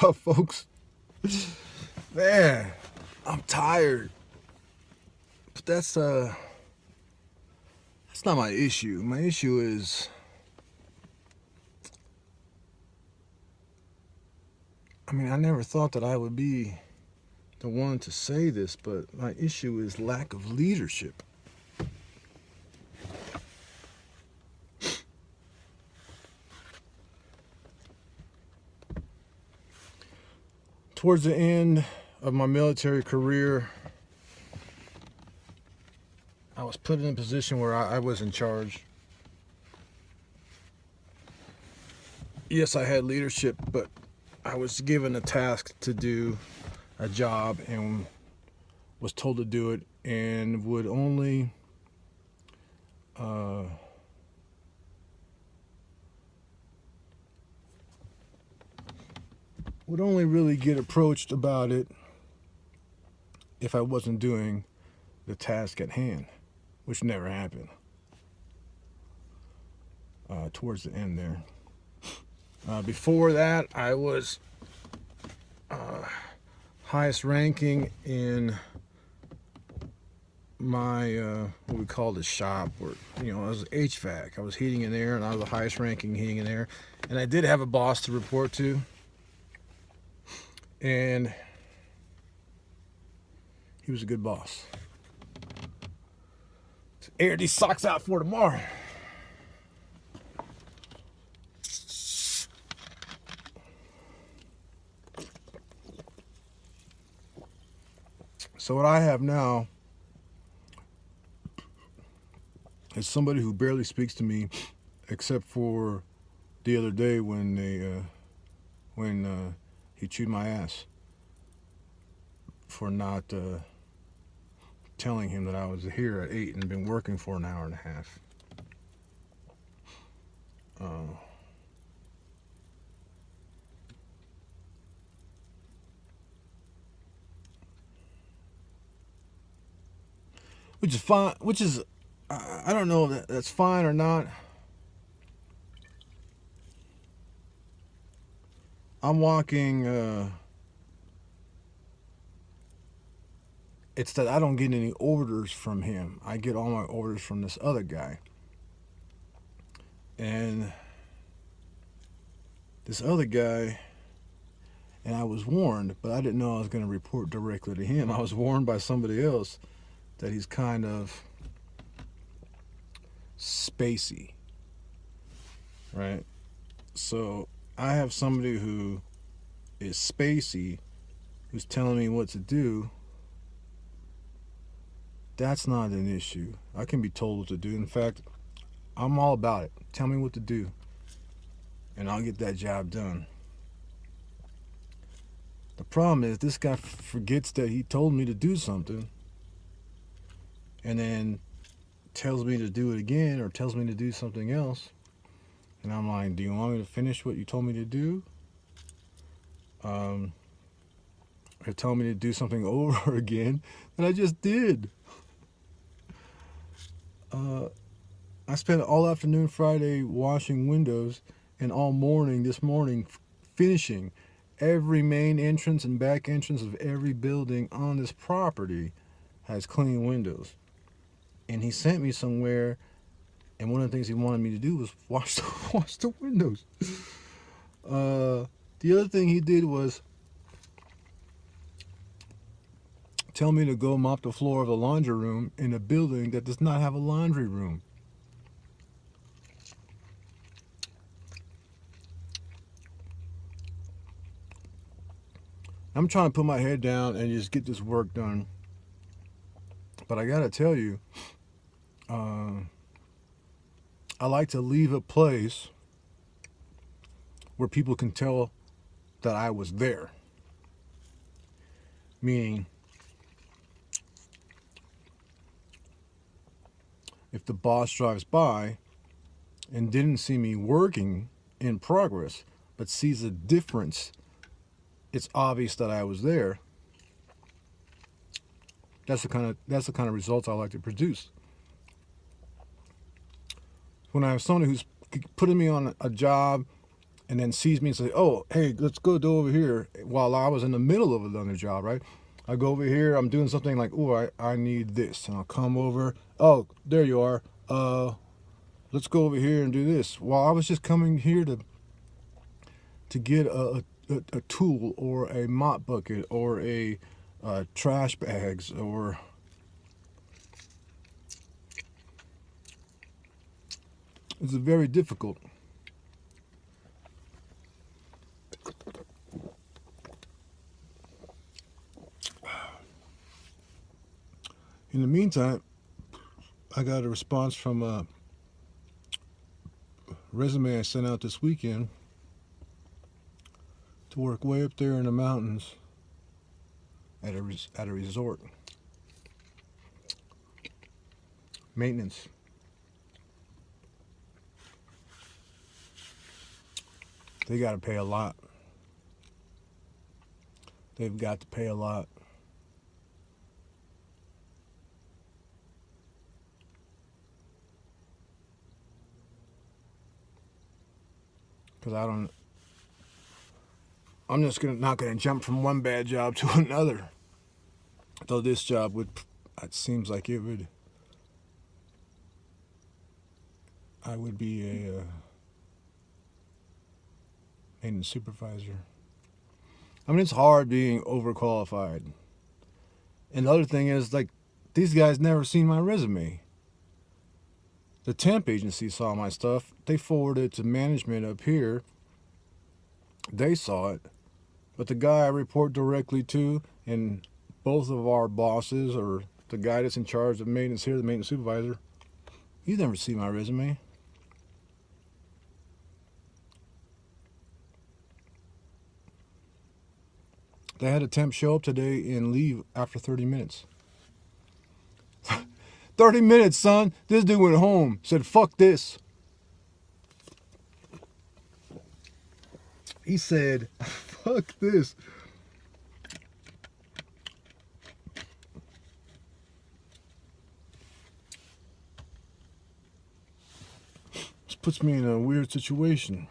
What's up, folks? Man, I'm tired. But that's not my issue. My issue is I never thought that I would be the one to say this, but my issue is lack of leadership. Towards the end of my military career, I was put in a position where I was in charge. Yes, I had leadership, but I was given a task to do a job and was told to do it, and would only really get approached about it if I wasn't doing the task at hand, which never happened. Towards the end there. Before that, I was highest ranking in my what we call the shop, where I was HVAC. I was heating and air, and I was the highest ranking heating and air. And I did have a boss to report to, and he was a good boss. So air these socks out for tomorrow. So what I have now is somebody who barely speaks to me, except for the other day when he chewed my ass for not telling him that I was here at 8 and been working for an hour and a half. Which is fine. I don't know if that's fine or not. I'm walking. It's that I don't get any orders from him. I get all my orders from this other guy. And this other guy, and I was warned, but I didn't know I was going to report directly to him. I was warned by somebody else that he's kind of spacey, right? So I have somebody who is spacey, who's telling me what to do. That's not an issue. I can be told what to do. In fact, I'm all about it. Tell me what to do, and I'll get that job done. The problem is this guy forgets that he told me to do something, and then tells me to do it again, or tells me to do something else. And I'm like, do you want me to finish what you told me to do? Or tell me to do something over again that I just did. I spent all afternoon Friday washing windows, and all morning this morning finishing every main entrance and back entrance of every building on this property has clean windows. And he sent me somewhere, and one of the things he wanted me to do was wash the windows. The other thing he did was tell me to go mop the floor of the laundry room in a building that does not have a laundry room. I'm trying to put my head down and just get this work done. But I gotta tell you, I like to leave a place where people can tell that I was there. Meaning, if the boss drives by and didn't see me working in progress, but sees a difference, it's obvious that I was there. That's the kind of results I like to produce. When I have someone who's putting me on a job and then sees me and says, "Oh, hey, let's go do over here." While I was in the middle of another job, right? I go over here. I'm doing something like, "Oh, I need this," and I'll come over. Oh, there you are. Let's go over here and do this. While I was just coming here to get a tool or a mop bucket or a trash bags or it's very difficult. In the meantime, I got a response from a resume I sent out this weekend to work way up there in the mountains at a resort. Maintenance. They got to pay a lot. They've got to pay a lot. Because I'm just not gonna jump from one bad job to another. Though this job it seems like I would be a maintenance supervisor. I mean, it's hard being overqualified. And the other thing is, like, these guys never seen my resume. The temp agency saw my stuff. They forwarded it to management up here. They saw it. But the guy I report directly to, and both of our bosses, or the guy that's in charge of maintenance here, the maintenance supervisor, he's never seen my resume. They had a temp show up today and leave after 30 minutes. 30 minutes, son. This dude went home, said, "Fuck this." He said, "Fuck this." This puts me in a weird situation.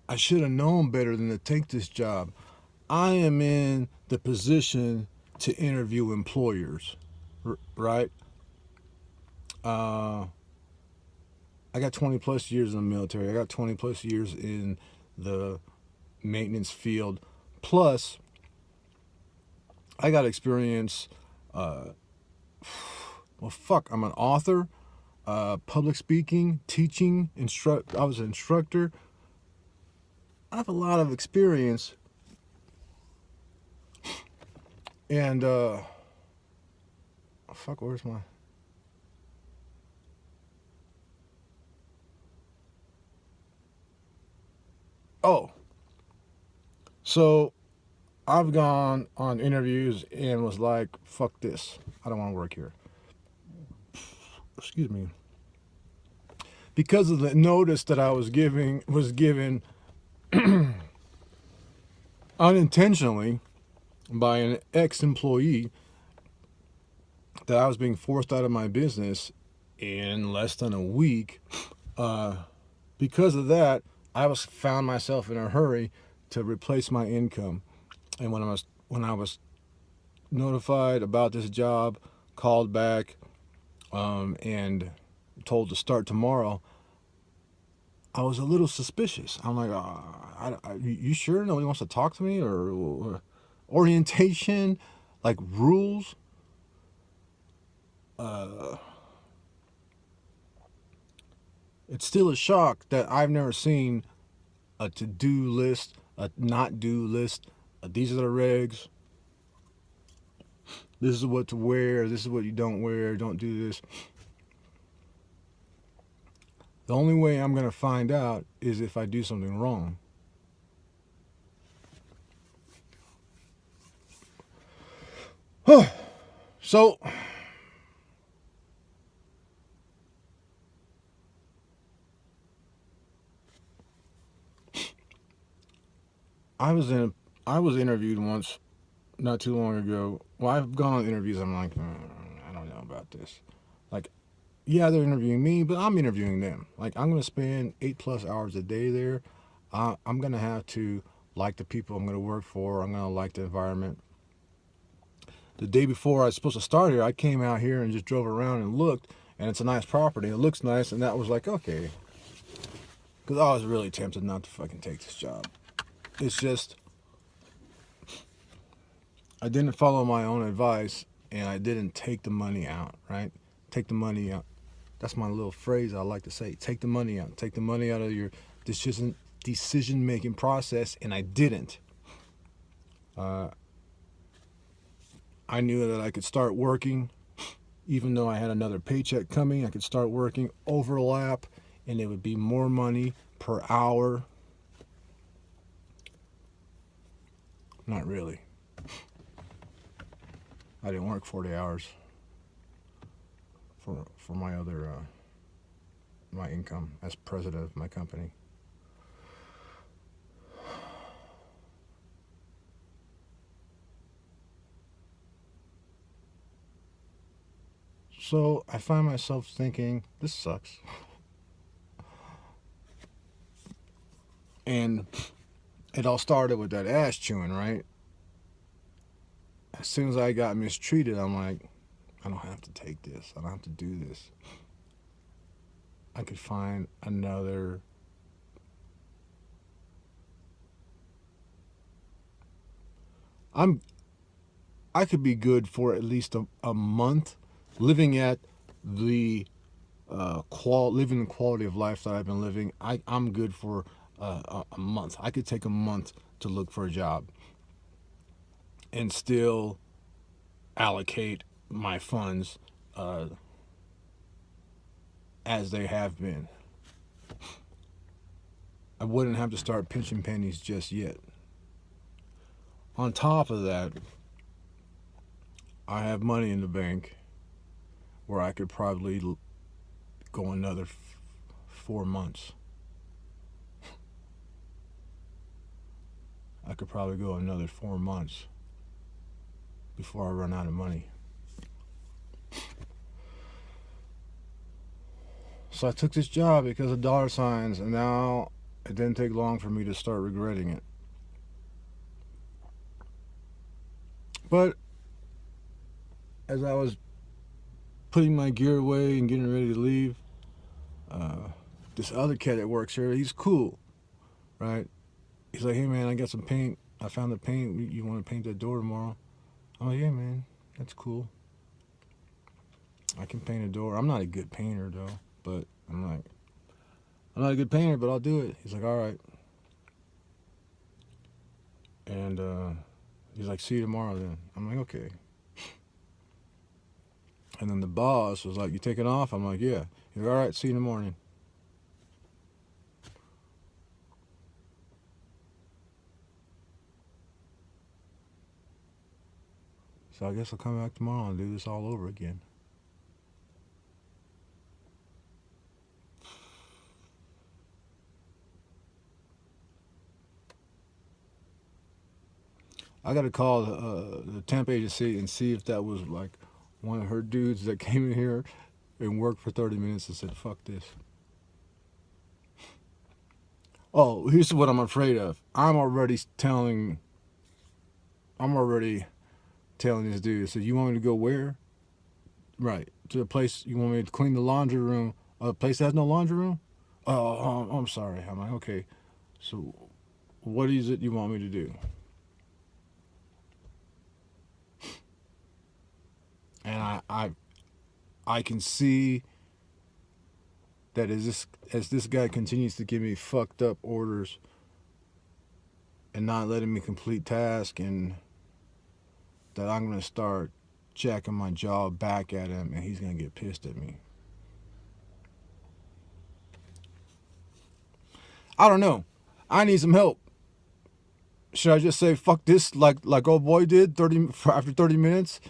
I should have known better than to take this job. I am in the position to interview employers, right? I got 20 plus years in the military. I got 20 plus years in the maintenance field. Plus, I got experience. Well, fuck, I'm an author, public speaking, teaching, I was an instructor. I have a lot of experience. And, fuck, where's my... Oh. So, I've gone on interviews and was like, fuck this. I don't want to work here. Excuse me. Because of the notice that I was given unintentionally by an ex-employee that I was being forced out of my business in less than a week. Because of that, I found myself in a hurry to replace my income. And when I was notified about this job, called back, and told to start tomorrow, I was a little suspicious. I'm like, you sure nobody wants to talk to me, or orientation, like rules? It's still a shock that I've never seen a to-do list, a not-do list. These are the regs. This is what to wear. This is what you don't wear. Don't do this. The only way I'm going to find out is if I do something wrong. So, I was interviewed once, not too long ago. Well, I've gone on interviews. I'm like, I don't know about this. Like, yeah, they're interviewing me, but I'm interviewing them. Like, I'm going to spend 8+ hours a day there. I'm going to have to like the people I'm going to work for. I'm going to like the environment. The day before I was supposed to start here, I came out here and just drove around and looked, and it's a nice property. It looks nice, and that was like, okay. Because I was really tempted not to fucking take this job. It's just, I didn't follow my own advice, and I didn't take the money out, right? Take the money out. That's my little phrase I like to say. Take the money out. Take the money out of your decision making process, and I didn't. I knew that I could start working, even though I had another paycheck coming. I could start working, overlap, and it would be more money per hour. Not really. I didn't work 40 hours for my other my income as president of my company. So I find myself thinking, this sucks. And it all started with that ass chewing, right? As soon as I got mistreated, I'm like, I don't have to take this. I don't have to do this. I could find another I could be good for at least a month living at the living the quality of life that I've been living. I'm good for a month. I could take a month to look for a job and still allocate my funds as they have been. I wouldn't have to start pinching pennies just yet. On top of that, I have money in the bank where I could probably go another 4 months. I could probably go another 4 months before I run out of money. So I took this job because of dollar signs, and now it didn't take long for me to start regretting it. But as I was putting my gear away and getting ready to leave, this other cat that works here, he's cool, right? He's like, hey man, I got some paint. I found the paint. You want to paint that door tomorrow? I'm like, yeah man, that's cool. I can paint a door. I'm not a good painter though, but I'm not a good painter, but I'll do it. He's like, all right. And he's like, see you tomorrow then. I'm like, okay. And then the boss was like, you taking off? I'm like, yeah. He's like, all right, see you in the morning. So I guess I'll come back tomorrow and do this all over again. I got to call the temp agency and see if that was like one of her dudes that came in here and worked for 30 minutes and said, fuck this. Oh, here's what I'm afraid of. I'm already telling this dude, so you want me to go where? Right, to the place you want me to clean the laundry room. A place that has no laundry room? Oh, I'm sorry. I'm like, okay, so what is it you want me to do? And I can see that as this guy continues to give me fucked up orders and not letting me complete tasks, and that I'm gonna start jacking my jaw back at him, and he's gonna get pissed at me. I don't know. I need some help. Should I just say fuck this like old boy did after 30 minutes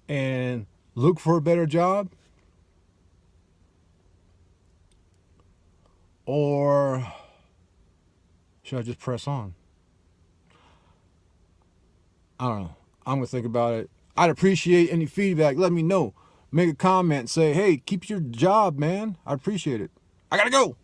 and look for a better job? Or should I just press on? I don't know. I'm going to think about it. I'd appreciate any feedback. Let me know. make a comment, say, hey, keep your job, man. I appreciate it. I gotta go.